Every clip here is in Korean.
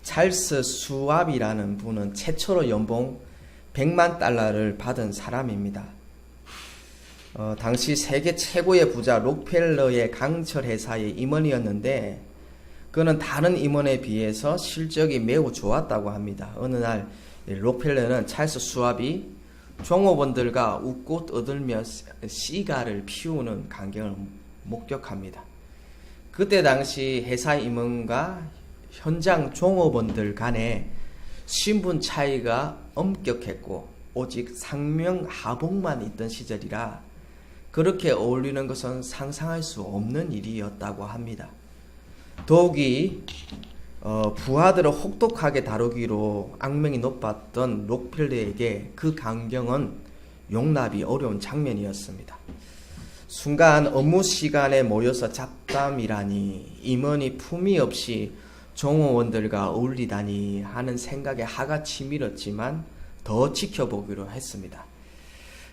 찰스 수왑이라는 분은 최초로 연봉 100만 달러를 받은 사람입니다. 당시 세계 최고의 부자 록펠러의 강철 회사의 임원이었는데 그는 다른 임원에 비해서 실적이 매우 좋았다고 합니다. 어느 날 록펠러는 찰스 수왑이 종업원들과 웃고 떠들며 시가를 피우는 광경을 목격합니다. 그때 당시 회사 임원과 현장 종업원들 간에 신분 차이가 엄격했고 오직 상명하복만 있던 시절이라 그렇게 어울리는 것은 상상할 수 없는 일이었다고 합니다. 더욱이 부하들을 혹독하게 다루기로 악명이 높았던 록펠러에게 그 광경은 용납이 어려운 장면이었습니다. 순간 업무 시간에 모여서 잡담이라니 임원이 품위 없이 종업원들과 어울리다니 하는 생각에 하가 치밀었지만 더 지켜보기로 했습니다.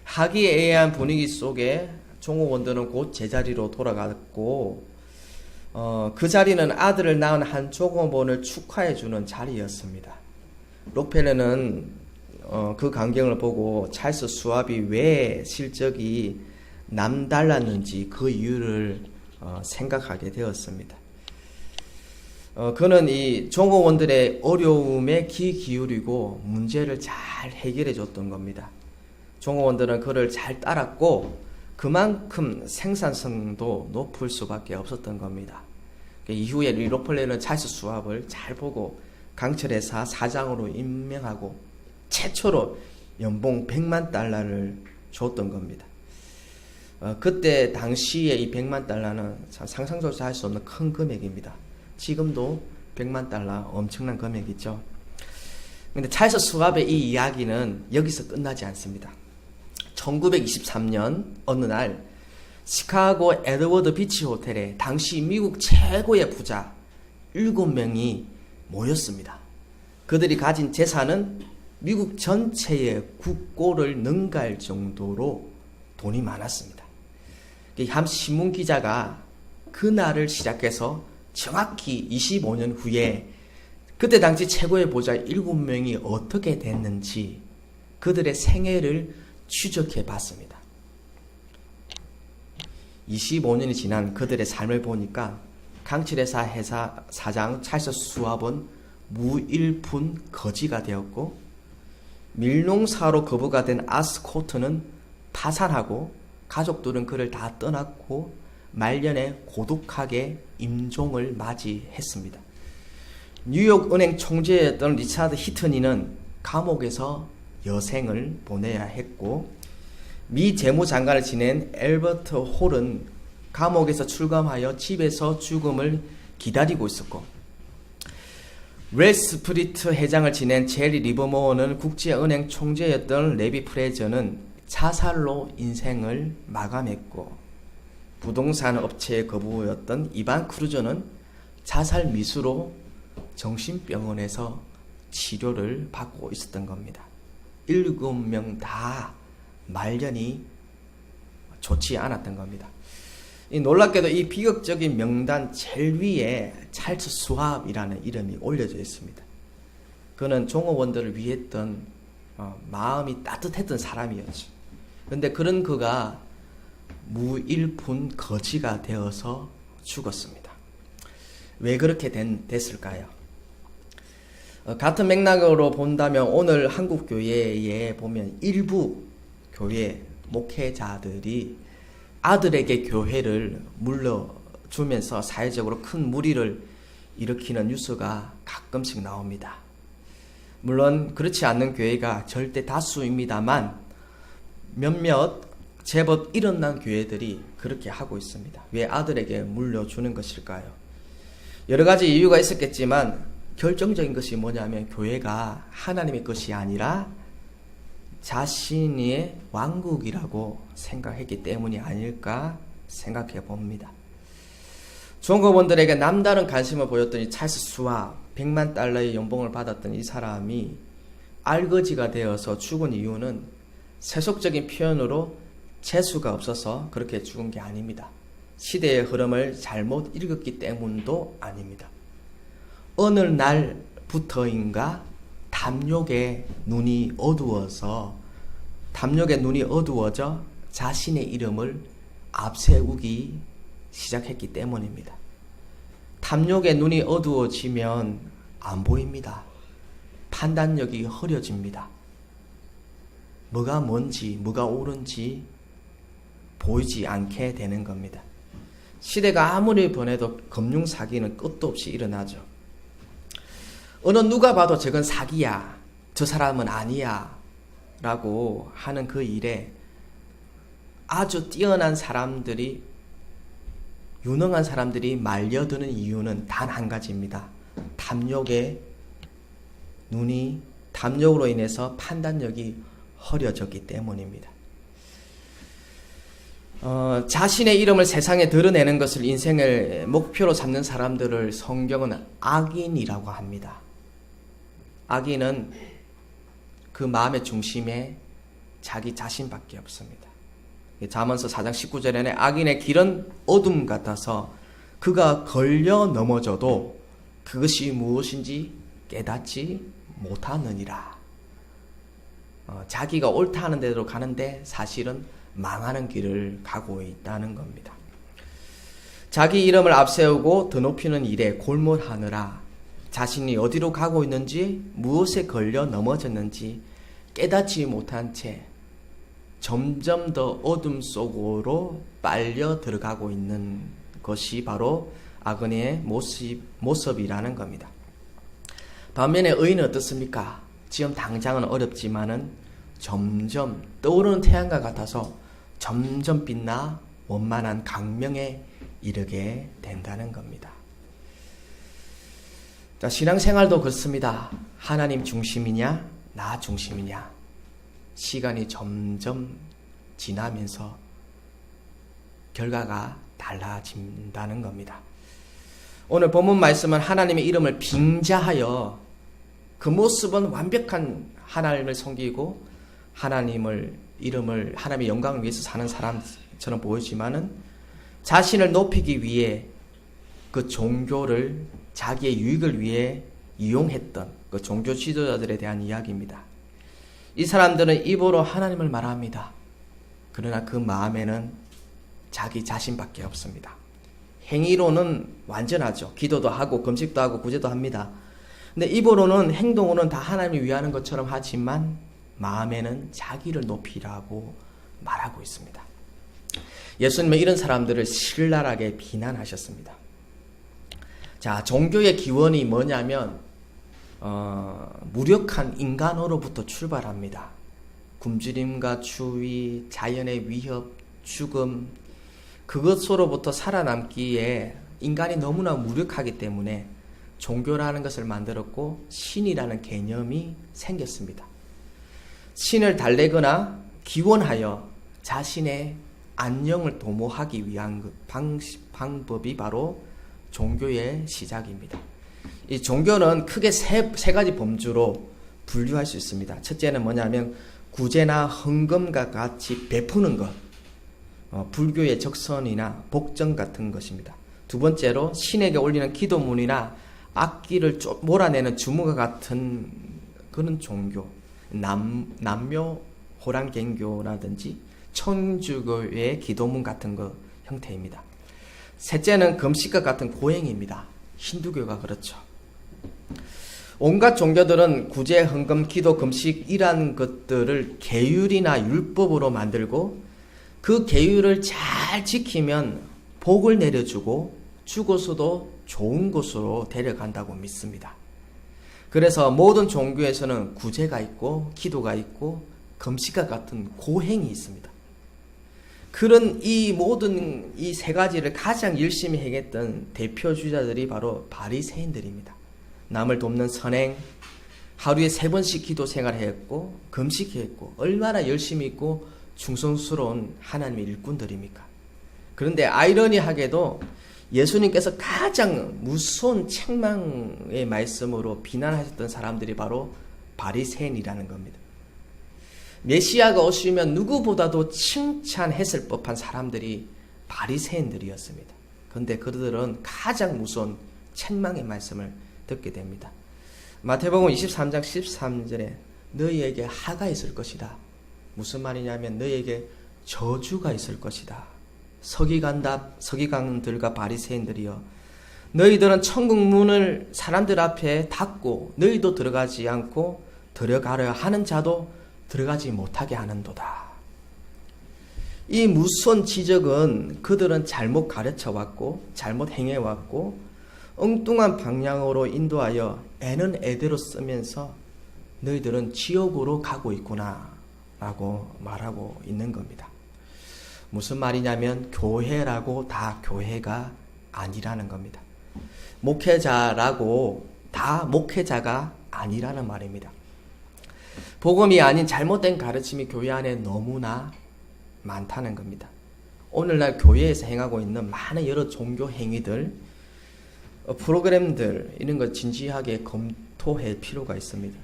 화기애애한 분위기 속에 종업원들은 곧 제자리로 돌아갔고 그 자리는 아들을 낳은 한 종업원을 축하해주는 자리였습니다. 록펠러는 그 광경을 보고 찰스 수왑이 왜 실적이 남달랐는지 그 이유를 생각하게 되었습니다. 그는 이 종업원들의 어려움에 귀 기울이고 문제를 잘 해결해 줬던 겁니다. 종업원들은 그를 잘 따랐고 그만큼 생산성도 높을 수밖에 없었던 겁니다. 이후에 록펠러는 찰스 수왑을 잘 보고 강철회사 사장으로 임명하고 최초로 연봉 100만 달러를 줬던 겁니다. 그때 당시에 이 100만 달러는 참 상상조차 할 수 없는 큰 금액입니다. 지금도 100만 달러 엄청난 금액이죠. 근데 찰스 수왑의 이 이야기는 여기서 끝나지 않습니다. 1923년 어느 날 시카고 에드워드 비치 호텔에 당시 미국 최고의 부자 7명이 모였습니다. 그들이 가진 재산은 미국 전체의 국고를 능가할 정도로 돈이 많았습니다. 한 신문 기자가 그날을 시작해서 정확히 25년 후에 그때 당시 최고의 부자 7명이 어떻게 됐는지 그들의 생애를 추적해 봤습니다. 25년이 지난 그들의 삶을 보니까 강철회사 회사 사장 찰스 수왑은 무일푼 거지가 되었고 밀농사로 거부가 된 아스 코트는 파산하고 가족들은 그를 다 떠났고 말년에 고독하게 임종을 맞이했습니다. 뉴욕 은행 총재였던 리차드 히트니는 감옥에서 여생을 보내야 했고 미 재무장관을 지낸 엘버트 홀은 감옥에서 출감하여 집에서 죽음을 기다리고 있었고 웰스프리트 회장을 지낸 제리 리버모어는 국제은행 총재였던 레비 프레저는 자살로 인생을 마감했고 부동산 업체의 거부였던 이반 크루저는 자살 미수로 정신병원에서 치료를 받고 있었던 겁니다. 7명 다 말년이 좋지 않았던 겁니다. 놀랍게도 이 비극적인 명단 제일 위에 찰스 수왑이라는 이름이 올려져 있습니다. 그는 종업원들을 위했던 마음이 따뜻했던 사람이었죠. 그런데 그런 그가 무일푼 거지가 되어서 죽었습니다. 왜 그렇게 됐을까요? 같은 맥락으로 본다면 오늘 한국 교회에 보면 일부 교회 목회자들이 아들에게 교회를 물려주면서 사회적으로 큰 무리를 일으키는 뉴스가 가끔씩 나옵니다. 물론 그렇지 않는 교회가 절대 다수입니다만 몇몇 제법 일어난 교회들이 그렇게 하고 있습니다. 왜 아들에게 물려주는 것일까요? 여러 가지 이유가 있었겠지만 결정적인 것이 뭐냐면 교회가 하나님의 것이 아니라 자신의 왕국이라고 생각했기 때문이 아닐까 생각해 봅니다. 종업원들에게 남다른 관심을 보였던 이 찰스 수왑, 100만 달러의 연봉을 받았던 이 사람이 알거지가 되어서 죽은 이유는 세속적인 표현으로 재수가 없어서 그렇게 죽은 게 아닙니다. 시대의 흐름을 잘못 읽었기 때문도 아닙니다. 어느 날 부터인가 탐욕의 눈이 어두워져 자신의 이름을 앞세우기 시작했기 때문입니다. 탐욕의 눈이 어두워지면 안 보입니다. 판단력이 흐려집니다. 뭐가 뭔지, 뭐가 옳은지 보이지 않게 되는 겁니다. 시대가 아무리 변해도 금융 사기는 끝도 없이 일어나죠. 어느 누가 봐도 저건 사기야, 저 사람은 아니야 라고 하는 그 일에 아주 뛰어난 사람들이, 유능한 사람들이 말려드는 이유는 단 한 가지입니다. 탐욕으로 인해서 판단력이 흐려졌기 때문입니다. 자신의 이름을 세상에 드러내는 것을 인생의 목표로 삼는 사람들을 성경은 악인이라고 합니다. 악인은 그 마음의 중심에 자기 자신밖에 없습니다. 잠언서 4장 19절에는 악인의 길은 어둠 같아서 그가 걸려 넘어져도 그것이 무엇인지 깨닫지 못하느니라. 자기가 옳다 하는 대로 가는데 사실은 망하는 길을 가고 있다는 겁니다. 자기 이름을 앞세우고 드높이는 일에 골몰하느라 자신이 어디로 가고 있는지, 무엇에 걸려 넘어졌는지 깨닫지 못한 채 점점 더 어둠 속으로 빨려 들어가고 있는 것이 바로 악인의 모습이라는 겁니다. 반면에 의인은 어떻습니까? 지금 당장은 어렵지만은 점점 떠오르는 태양과 같아서 점점 빛나 원만한 강명에 이르게 된다는 겁니다. 자, 신앙생활도 그렇습니다. 하나님 중심이냐, 나 중심이냐. 시간이 점점 지나면서 결과가 달라진다는 겁니다. 오늘 본문 말씀은 하나님의 이름을 빙자하여 그 모습은 완벽한 하나님을 섬기고 하나님의 영광을 위해서 사는 사람처럼 보이지만은 자신을 높이기 위해 그 종교를 자기의 유익을 위해 이용했던 그 종교 지도자들에 대한 이야기입니다. 이 사람들은 입으로 하나님을 말합니다. 그러나 그 마음에는 자기 자신밖에 없습니다. 행위로는 완전하죠. 기도도 하고 금식도 하고 구제도 합니다. 근데 입으로는, 행동으로는 다 하나님을 위하는 것처럼 하지만 마음에는 자기를 높이라고 말하고 있습니다. 예수님은 이런 사람들을 신랄하게 비난하셨습니다. 자, 종교의 기원이 뭐냐면 무력한 인간으로부터 출발합니다. 굶주림과 추위, 자연의 위협, 죽음, 그것으로부터 살아남기에 인간이 너무나 무력하기 때문에 종교라는 것을 만들었고 신이라는 개념이 생겼습니다. 신을 달래거나 기원하여 자신의 안녕을 도모하기 위한 방법이 바로 종교의 시작입니다. 이 종교는 크게 세 가지 범주로 분류할 수 있습니다. 첫째는 뭐냐면 구제나 헌금과 같이 베푸는 것, 불교의 적선이나 복정 같은 것입니다. 두 번째로 신에게 올리는 기도문이나 악기를 몰아내는 주무과 같은 그런 종교, 남묘 호랑갱교라든지 천주교의 기도문 같은 거 형태입니다. 셋째는 금식과 같은 고행입니다. 힌두교가 그렇죠. 온갖 종교들은 구제, 헌금, 기도, 금식 이란 것들을 계율이나 율법으로 만들고 그 계율을 잘 지키면 복을 내려주고 죽어서도 좋은 곳으로 데려간다고 믿습니다. 그래서 모든 종교에서는 구제가 있고 기도가 있고 금식과 같은 고행이 있습니다. 그런 이 모든 이 세 가지를 가장 열심히 행했던 대표주자들이 바로 바리새인들입니다. 남을 돕는 선행, 하루에 3번씩 기도 생활했고 금식했고 얼마나 열심히 있고 충성스러운 하나님의 일꾼들입니까? 그런데 아이러니하게도 예수님께서 가장 무서운 책망의 말씀으로 비난하셨던 사람들이 바로 바리새인이라는 겁니다. 메시아가 오시면 누구보다도 칭찬했을 법한 사람들이 바리새인들이었습니다. 그런데 그들은 가장 무서운 책망의 말씀을 듣게 됩니다. 마태복음 23장 13절에 너희에게 하가 있을 것이다. 무슨 말이냐면 너희에게 저주가 있을 것이다. 서기관들과 바리새인들이여, 너희들은 천국 문을 사람들 앞에 닫고 너희도 들어가지 않고 들어가려 하는 자도 들어가지 못하게 하는도다. 이 무서운 지적은 그들은 잘못 가르쳐왔고 잘못 행해왔고 엉뚱한 방향으로 인도하여 애는 애대로 쓰면서 너희들은 지옥으로 가고 있구나 라고 말하고 있는 겁니다. 무슨 말이냐면 교회라고 다 교회가 아니라는 겁니다. 목회자라고 다 목회자가 아니라는 말입니다. 복음이 아닌 잘못된 가르침이 교회 안에 너무나 많다는 겁니다. 오늘날 교회에서 행하고 있는 많은 여러 종교 행위들, 프로그램들 이런 걸 진지하게 검토할 필요가 있습니다.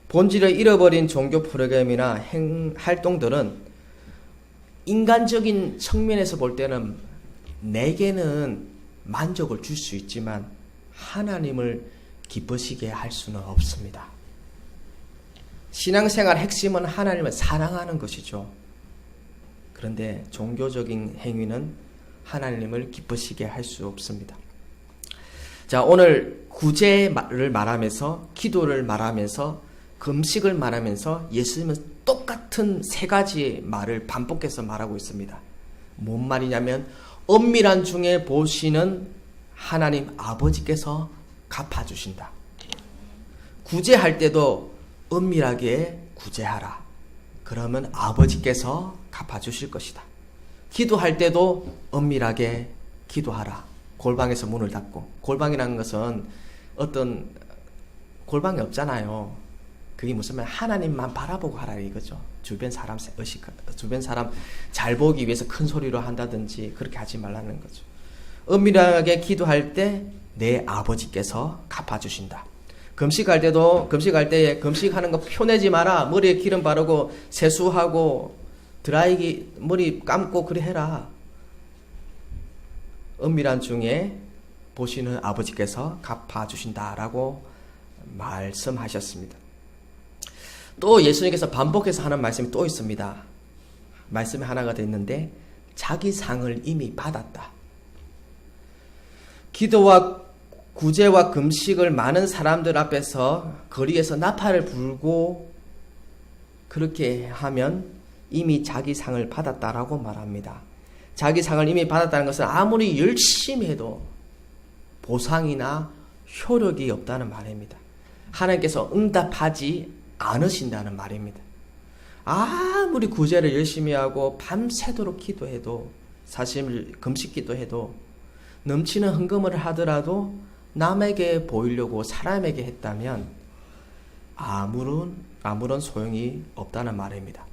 본질을 잃어버린 종교 프로그램이나 활동들은 인간적인 측면에서 볼 때는 내게는 만족을 줄 수 있지만 하나님을 기쁘시게 할 수는 없습니다. 신앙생활 핵심은 하나님을 사랑하는 것이죠. 그런데 종교적인 행위는 하나님을 기쁘시게 할 수 없습니다. 자, 오늘 구제를 말하면서 기도를 말하면서 금식을 말하면서 예수님은 똑같은 세 가지 말을 반복해서 말하고 있습니다. 뭔 말이냐면 엄밀한 중에 보시는 하나님 아버지께서 갚아주신다. 구제할 때도 엄밀하게 구제하라. 그러면 아버지께서 갚아주실 것이다. 기도할 때도 엄밀하게 기도하라. 골방에서 문을 닫고. 골방이라는 것은 어떤 골방이 없잖아요. 그게 무슨 말, 하나님만 바라보고 하라 이거죠. 주변 사람 잘 보기 위해서 큰 소리로 한다든지 그렇게 하지 말라는 거죠. 은밀하게 기도할 때 내 아버지께서 갚아주신다. 금식할 때에 금식하는 거 표내지 마라. 머리에 기름 바르고 세수하고 드라이기 머리 감고 그래 해라. 은밀한 중에 보시는 아버지께서 갚아주신다라고 말씀하셨습니다. 또 예수님께서 반복해서 하는 말씀이 또 있습니다. 말씀이 하나가 더 있는데 자기 상을 이미 받았다. 기도와 구제와 금식을 많은 사람들 앞에서 거리에서 나팔을 불고 그렇게 하면 이미 자기 상을 받았다라고 말합니다. 자기 상을 이미 받았다는 것은 아무리 열심히 해도 보상이나 효력이 없다는 말입니다. 하나님께서 응답하지 않으신다는 말입니다. 아무리 구제를 열심히 하고 밤새도록 기도해도, 사실 금식 기도해도, 넘치는 헌금을 하더라도 남에게 보이려고 사람에게 했다면 아무런 소용이 없다는 말입니다.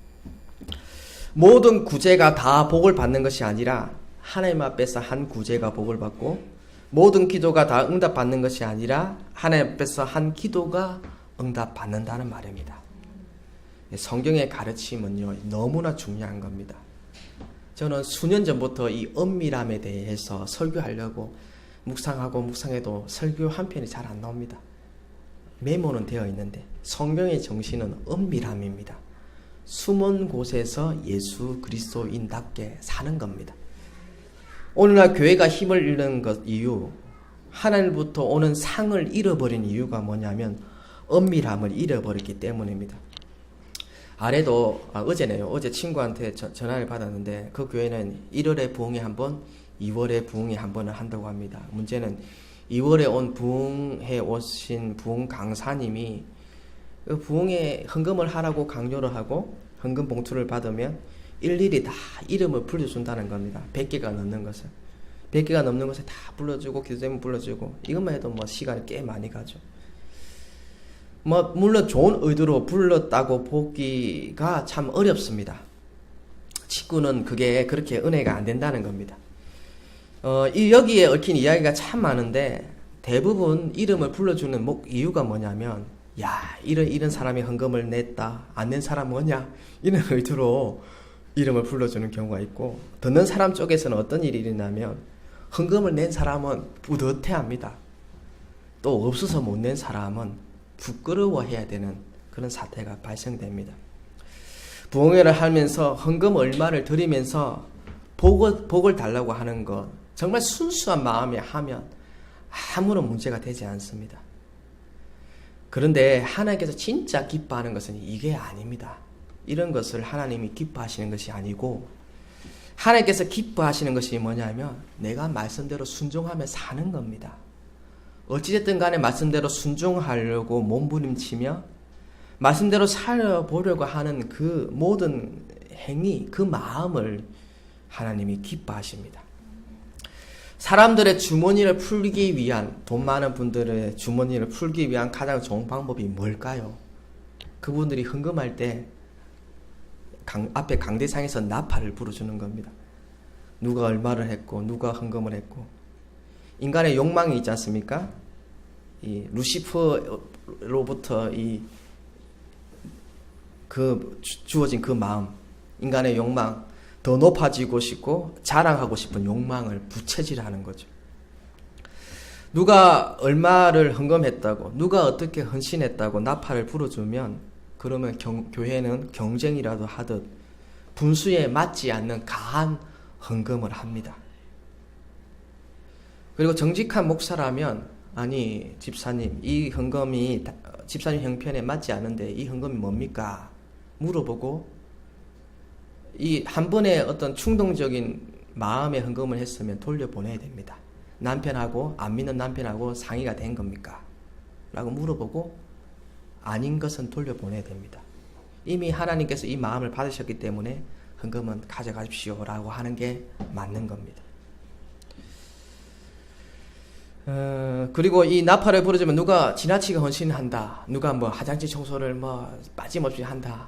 모든 구제가 다 복을 받는 것이 아니라 하나님 앞에서 한 구제가 복을 받고, 모든 기도가 다 응답받는 것이 아니라 하나님 앞에서 한 기도가 응답받는다는 말입니다. 성경의 가르침은요, 너무나 중요한 겁니다. 저는 수년 전부터 이 은밀함에 대해서 설교하려고 묵상해도 설교 한 편이 잘 안 나옵니다. 메모는 되어 있는데 성경의 정신은 은밀함입니다. 숨은 곳에서 예수 그리스도인답게 사는 겁니다. 오늘날 교회가 힘을 잃는 이유, 하나님부터 오는 상을 잃어버린 이유가 뭐냐면 은밀함을 잃어버렸기 때문입니다. 어제네요. 어제 친구한테 전화를 받았는데 그 교회는 1월에 부흥회 한 번, 2월에 부흥회 한 번을 한다고 합니다. 문제는 2월에 부흥회 오신 부흥 강사님이 그 부흥회 헌금을 하라고 강요를 하고 헌금 봉투를 받으면 일일이 다 이름을 불러준다는 겁니다. 100개가 넘는 것을. 100개가 넘는 것을 다 불러주고 기도 제목 불러주고 이것만 해도 시간이 꽤 많이 가죠. 물론 좋은 의도로 불렀다고 보기가 참 어렵습니다. 직구는 그게 그렇게 은혜가 안 된다는 겁니다. 여기에 얽힌 이야기가 참 많은데 대부분 이름을 불러주는 이유가 뭐냐면, 이런 사람이 헌금을 냈다, 안 낸 사람 뭐냐, 이런 의도로 이름을 불러주는 경우가 있고, 듣는 사람 쪽에서는 어떤 일이 일어나면 헌금을 낸 사람은 뿌듯해합니다. 또 없어서 못 낸 사람은 부끄러워해야 되는 그런 사태가 발생됩니다. 부흥회를 하면서 헌금 얼마를 드리면서 복을 달라고 하는 것, 정말 순수한 마음에 하면 아무런 문제가 되지 않습니다. 그런데 하나님께서 진짜 기뻐하는 것은 이게 아닙니다. 이런 것을 하나님이 기뻐하시는 것이 아니고, 하나님께서 기뻐하시는 것이 뭐냐면 내가 말씀대로 순종하며 사는 겁니다. 어찌됐든 간에 말씀대로 순종하려고 몸부림치며 말씀대로 살아보려고 하는 그 모든 행위, 그 마음을 하나님이 기뻐하십니다. 사람들의 주머니를 풀기 위한, 돈 많은 분들의 주머니를 풀기 위한 가장 좋은 방법이 뭘까요? 그분들이 헌금할 때 앞에 강대상에서 나팔을 불어주는 겁니다. 누가 얼마를 했고 누가 헌금을 했고. 인간의 욕망이 있지 않습니까? 이 루시퍼로부터 주어진 그 마음, 인간의 욕망, 더 높아지고 싶고 자랑하고 싶은 욕망을 부채질하는 거죠. 누가 얼마를 헌금했다고, 누가 어떻게 헌신했다고 나팔을 불어주면, 그러면 교회는 경쟁이라도 하듯 분수에 맞지 않는 가한 헌금을 합니다. 그리고 정직한 목사라면, 아니 집사님, 이 헌금이 집사님 형편에 맞지 않은데 이 헌금이 뭡니까? 물어보고, 이 한 번의 어떤 충동적인 마음의 헌금을 했으면 돌려보내야 됩니다. 남편하고, 안 믿는 남편하고 상의가 된 겁니까? 라고 물어보고 아닌 것은 돌려보내야 됩니다. 이미 하나님께서 이 마음을 받으셨기 때문에 헌금은 가져가십시오 라고 하는 게 맞는 겁니다. 그리고 이 나팔을 부르지만 누가 지나치게 헌신한다, 누가 뭐 화장실 청소를 뭐 빠짐없이 한다,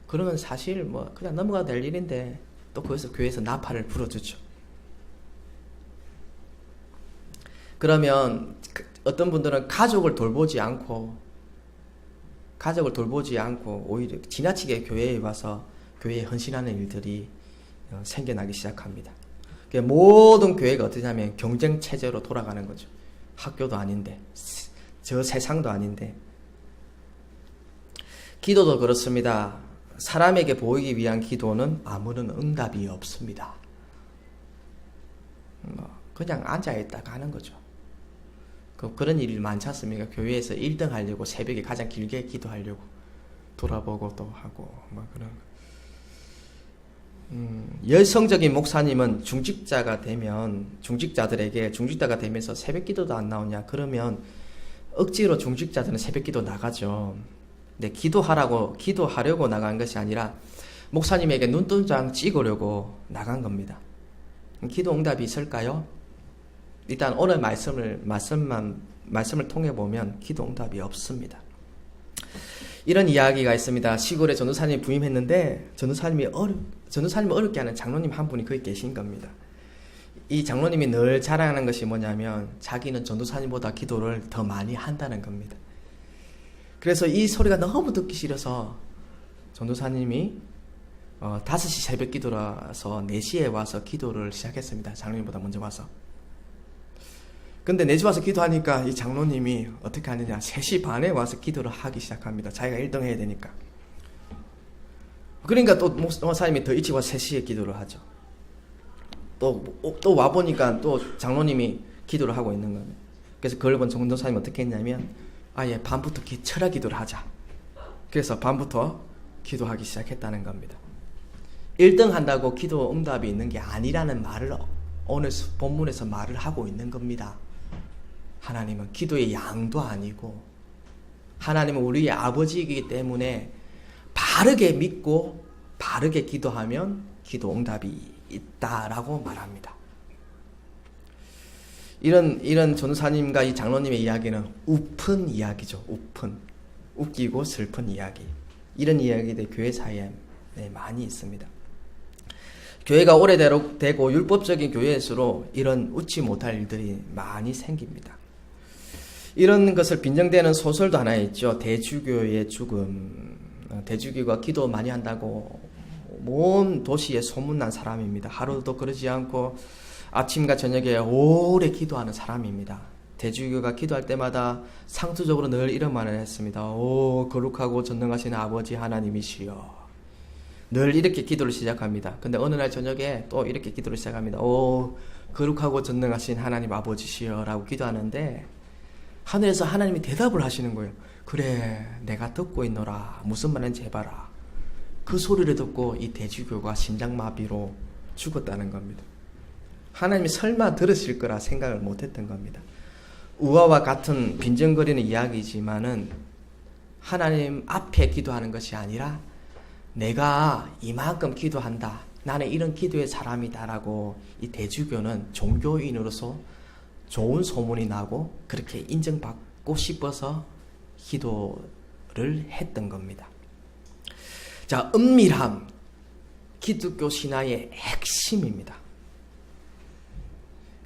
그러면 사실 뭐 그냥 넘어가도 될 일인데 또 거기서 교회에서 나팔을 불어주죠. 그러면 어떤 분들은 가족을 돌보지 않고 오히려 지나치게 교회에 와서 교회에 헌신하는 일들이 생겨나기 시작합니다. 모든 교회가 어떠냐면 경쟁 체제로 돌아가는 거죠. 학교도 아닌데, 저 세상도 아닌데. 기도도 그렇습니다. 사람에게 보이기 위한 기도는 아무런 응답이 없습니다. 그냥 앉아있다가 하는 거죠. 그런 일이 많지 않습니까? 교회에서 1등 하려고 새벽에 가장 길게 기도하려고 돌아보고 또 하고 뭐 그런. 열성적인 목사님은 중직자가 되면서 새벽 기도도 안 나오냐? 그러면 억지로 중직자들은 새벽 기도 나가죠. 근데 기도하려고 나간 것이 아니라 목사님에게 눈동장 찍으려고 나간 겁니다. 기도 응답이 있을까요? 일단 오늘 말씀을 통해 보면 기도 응답이 없습니다. 이런 이야기가 있습니다. 시골에 전도사님이 부임했는데 전도사님을 어렵게 하는 장로님 한 분이 거기 계신 겁니다. 이 장로님이 늘 자랑하는 것이 뭐냐면 자기는 전도사님보다 기도를 더 많이 한다는 겁니다. 그래서 이 소리가 너무 듣기 싫어서 전도사님이 5시 새벽 기도라서 4시에 와서 기도를 시작했습니다. 장로님보다 먼저 와서. 근데 4시 와서 기도하니까 이 장로님이 어떻게 하느냐, 3시 반에 와서 기도를 하기 시작합니다. 자기가 1등 해야 되니까. 그러니까 또 목사님이 더 일찍 와서 3시에 기도를 하죠. 또 와보니까 또 장로님이 기도를 하고 있는 거예요. 그래서 그걸 본 전도사님이 어떻게 했냐면 아예 밤부터 철야 기도를 하자. 그래서 밤부터 기도하기 시작했다는 겁니다. 1등 한다고 기도 응답이 있는 게 아니라는 말을 오늘 본문에서 말을 하고 있는 겁니다. 하나님은 기도의 양도 아니고 하나님은 우리의 아버지이기 때문에 바르게 믿고 바르게 기도하면 기도 응답이 있다라고 말합니다. 이런 전도사님과 이 장로님의 이야기는 우픈 이야기죠. 웃기고 슬픈 이야기. 이런 이야기들 교회 사이에 많이 있습니다. 교회가 오래되고 율법적인 교회일수록 이런 웃지 못할 일들이 많이 생깁니다. 이런 것을 빈정대는 소설도 하나 있죠. 대주교의 죽음. 대주교가 기도 많이 한다고 온 도시에 소문난 사람입니다. 하루도 그러지 않고 아침과 저녁에 오래 기도하는 사람입니다. 대주교가 기도할 때마다 상투적으로 늘 이런 말을 했습니다. 오, 거룩하고 전능하신 아버지 하나님이시여. 늘 이렇게 기도를 시작합니다. 근데 어느 날 저녁에 또 이렇게 기도를 시작합니다. 오, 거룩하고 전능하신 하나님 아버지시여 라고 기도하는데 하늘에서 하나님이 대답을 하시는 거예요. 그래, 내가 듣고 있노라. 무슨 말인지 해봐라. 그 소리를 듣고 이 대주교가 심장마비로 죽었다는 겁니다. 하나님이 설마 들으실 거라 생각을 못했던 겁니다. 우화와 같은 빈정거리는 이야기지만은 하나님 앞에 기도하는 것이 아니라 내가 이만큼 기도한다. 나는 이런 기도의 사람이다라고 이 대주교는 종교인으로서 좋은 소문이 나고 그렇게 인정받고 싶어서 기도를 했던 겁니다. 자, 은밀함. 기독교 신화의 핵심입니다.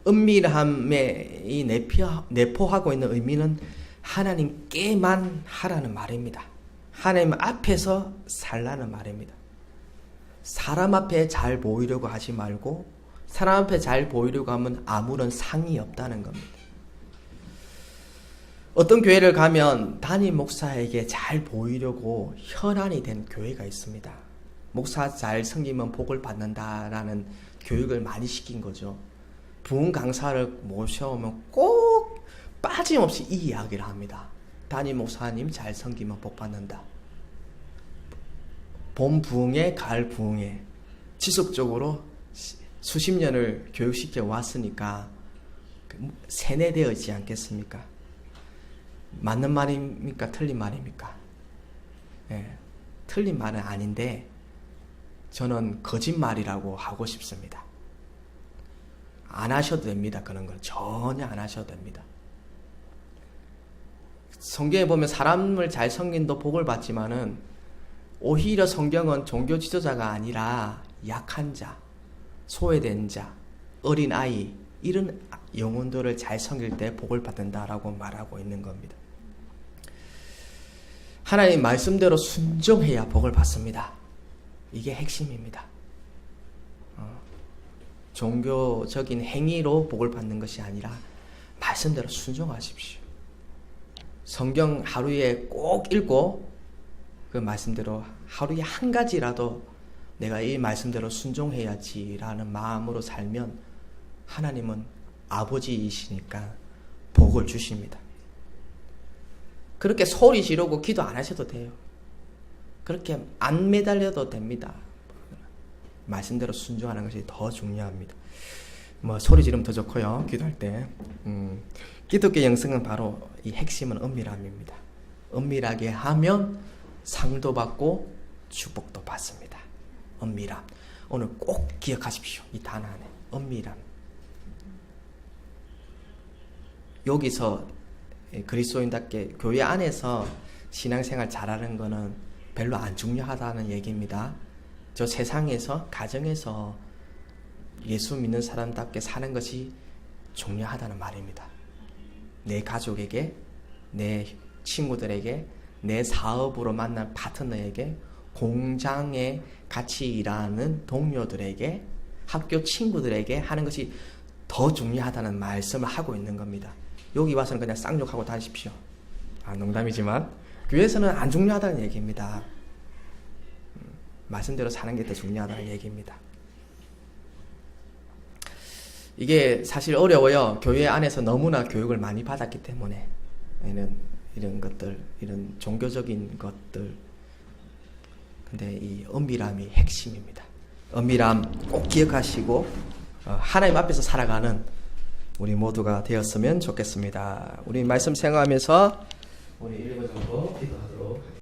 은밀함에 이 내포하고 있는 의미는 하나님께만 하라는 말입니다. 하나님 앞에서 살라는 말입니다. 사람 앞에 잘 보이려고 하지 말고 사람 앞에 잘 보이려고 하면 아무런 상이 없다는 겁니다. 어떤 교회를 가면 담임 목사에게 잘 보이려고 혈안이 된 교회가 있습니다. 목사 잘 섬기면 복을 받는다라는 교육을 많이 시킨 거죠. 부흥 강사를 모셔오면 꼭 빠짐없이 이 이야기를 합니다. 담임 목사님 잘 섬기면 복 받는다. 봄 부흥회, 가을 부흥회 지속적으로 수십 년을 교육시켜 왔으니까 세뇌되어 있지 않겠습니까? 맞는 말입니까? 틀린 말입니까? 틀린 말은 아닌데 저는 거짓말이라고 하고 싶습니다. 안 하셔도 됩니다. 그런 건 전혀 안 하셔도 됩니다. 성경에 보면 사람을 잘 섬긴도 복을 받지만은 오히려 성경은 종교 지도자가 아니라 약한 자, 소외된 자, 어린 아이 이런 영혼들을 잘 섬길 때 복을 받는다라고 말하고 있는 겁니다. 하나님 말씀대로 순종해야 복을 받습니다. 이게 핵심입니다. 종교적인 행위로 복을 받는 것이 아니라 말씀대로 순종하십시오. 성경 하루에 꼭 읽고 그 말씀대로 하루에 한 가지라도 내가 이 말씀대로 순종해야지라는 마음으로 살면 하나님은 아버지이시니까 복을 주십니다. 그렇게 소리 지르고 기도 안 하셔도 돼요. 그렇게 안 매달려도 됩니다. 말씀대로 순종하는 것이 더 중요합니다. 소리 지르면 더 좋고요. 기도할 때. 기독교 영성은 바로 이 핵심은 은밀함입니다. 은밀하게 하면 상도 받고 축복도 받습니다. 은밀함. 오늘 꼭 기억하십시오. 이 단어 안에. 은밀함. 여기서 그리스도인답게 교회 안에서 신앙생활 잘하는 거는 별로 안 중요하다는 얘기입니다. 저 세상에서 가정에서 예수 믿는 사람답게 사는 것이 중요하다는 말입니다. 내 가족에게, 내 친구들에게, 내 사업으로 만난 파트너에게, 공장에 같이 일하는 동료들에게, 학교 친구들에게 하는 것이 더 중요하다는 말씀을 하고 있는 겁니다. 여기 와서는 그냥 쌍욕하고 다니십시오. 농담이지만 교회에서는 안 중요하다는 얘기입니다. 말씀대로 사는 게 더 중요하다는 얘기입니다. 이게 사실 어려워요. 교회 안에서 너무나 교육을 많이 받았기 때문에 이런 것들, 이런 종교적인 것들. 근데 이 은밀함이 핵심입니다. 은밀함 꼭 기억하시고 하나님 앞에서 살아가는 우리 모두가 되었으면 좋겠습니다. 우리 말씀 생각하면서 우리 1분 정도 기도하겠습니다.